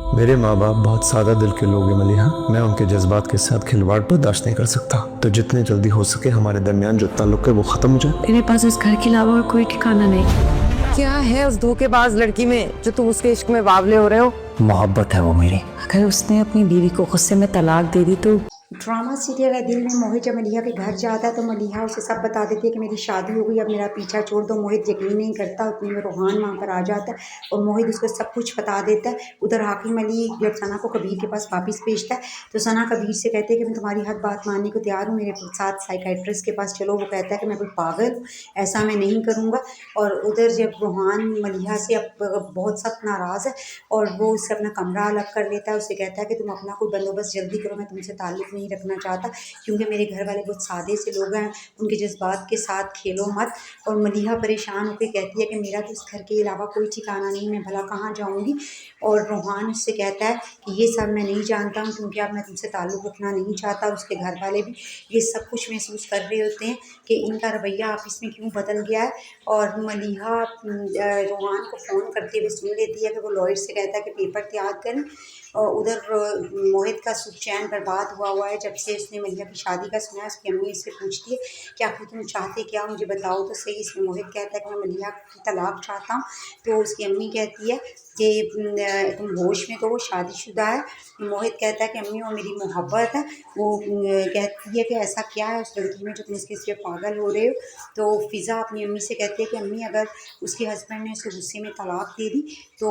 मेरे माँ बाप बहुत सादा दिल के लोग हैं मलिहा। मैं उनके जज्बात के साथ खिलवाड़ बर्दाश्त नहीं कर सकता। तो जितने जल्दी हो सके हमारे दरमियान जो ताल्लुक है वो खत्म हो जाए। मेरे पास इस घर के अलावा और कोई ठिकाना नहीं। क्या है उस धोखेबाज लड़की में जो तुम उसके इश्क में बावले हो रहे हो? मोहब्बत है वो मेरी। अगर उसने अपनी बीवी को गुस्से में तलाक दे दी तो ड्रामा सीरियल है दिल में मोहित जब मलिहा के घर जाता है तो मलिहा उसे सब बता देती है कि मेरी शादी हो गई, अब मेरा पीछा छोड़ दो। मोहित यकीन नहीं करता, उतने में रोहान वहाँ पर आ जाता है और मोहित उसको सब कुछ बता देता है। उधर हाकिम अली जब सना को कबीर के पास वापस भेजता है तो सना कबीर से कहते हैं कि मैं तुम्हारी हर बात मानने को तैयार हूँ, मेरे साथ साइकाइट्रिस्ट के पास चलो। वो कहता है कि मैं कोई पागल हूँ, ऐसा मैं नहीं करूँगा। और उधर जब रोहान मलिहा से अब बहुत सख्त नाराज़ है और वो उससे अपना कमरा अलग कर लेता है, उसे कहता है कि तुम अपना कोई बंदोबस्त जल्दी करो, मैं तुमसे ताल्लुक़ नहीं रखना चाहता क्योंकि मेरे घर वाले बहुत सादे से लोग हैं, उनके जज्बात के साथ खेलो मत। और मलिहा परेशान होकर कहती है कि मेरा तो इस घर के अलावा कोई ठिकाना नहीं, मैं भला कहाँ जाऊँगी। और रोहान उससे कहता है कि ये सब मैं नहीं जानता हूँ क्योंकि अब मैं तुमसे ताल्लुक़ रखना नहीं चाहता। और उसके घर वाले भी ये सब कुछ महसूस कर रहे होते हैं कि इनका रवैया आपस में क्यों बदल गया है। और मलिहा रोहान को फ़ोन करते हुए सुन लेती है कि वो लॉयर से कहता है कि पेपर तैयार करें। और उधर मोहित का सुख चैन बर्बाद हुआ है जब से उसने मलिहा की शादी का सुना है। उसकी अम्मी इससे पूछती है कि आखिर तुम चाहते क्या, मुझे बताओ तो सही। इसमें मोहित कहता है कि मैं मलिहा की तलाक चाहता हूँ। तो उसकी अम्मी कहती है कि तुम होश में तो वो शादीशुदा है। मोहित कहता है कि अम्मी वो मेरी मोहब्बत है। वो कहती है कि ऐसा क्या है उस लड़की में जो तुम इसके सिर्फ पागल हो रहे हो। तो फ़िज़ा अपनी अम्मी से कहती है कि अम्मी अगर उसके हस्बैंड ने उसे गुस्से में तलाक दे दी तो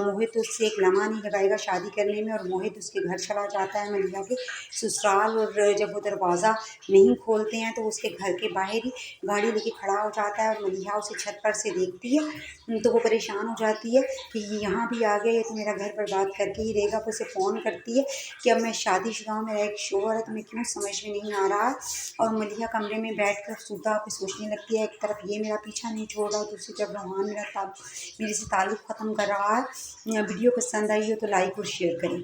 मोहित उससे एक लम्हा नहीं लगाएगा शादी करने में। और मोहित उसके घर चला जाता है मलिहा के ससुराल। और जब वो दरवाज़ा नहीं खोलते हैं तो उसके घर के बाहर ही गाड़ी लेके खड़ा हो जाता है और मलिहा उसे छत पर से देखती है तो वो परेशान हो जाती है कि यहाँ भी आ गया, ये तो मेरा घर बर्बाद करके ही रहेगा। उसे फ़ोन करती है कि अब मैं शादीशुदा हूँ, मेरा एक शोहर है, तुम्हें क्यों समझ में नहीं आ रहा है। और मलिहा कमरे में बैठ कर सूदा पे सोचने लगती है, एक तरफ ये मेरा पीछा नहीं छोड़ रहा, दूसरी तरफ रोहान मेरे से ताल्लुक़ ख़त्म कर रहा है। वीडियो पसंद आई हो तो लाइक और शेयर करें।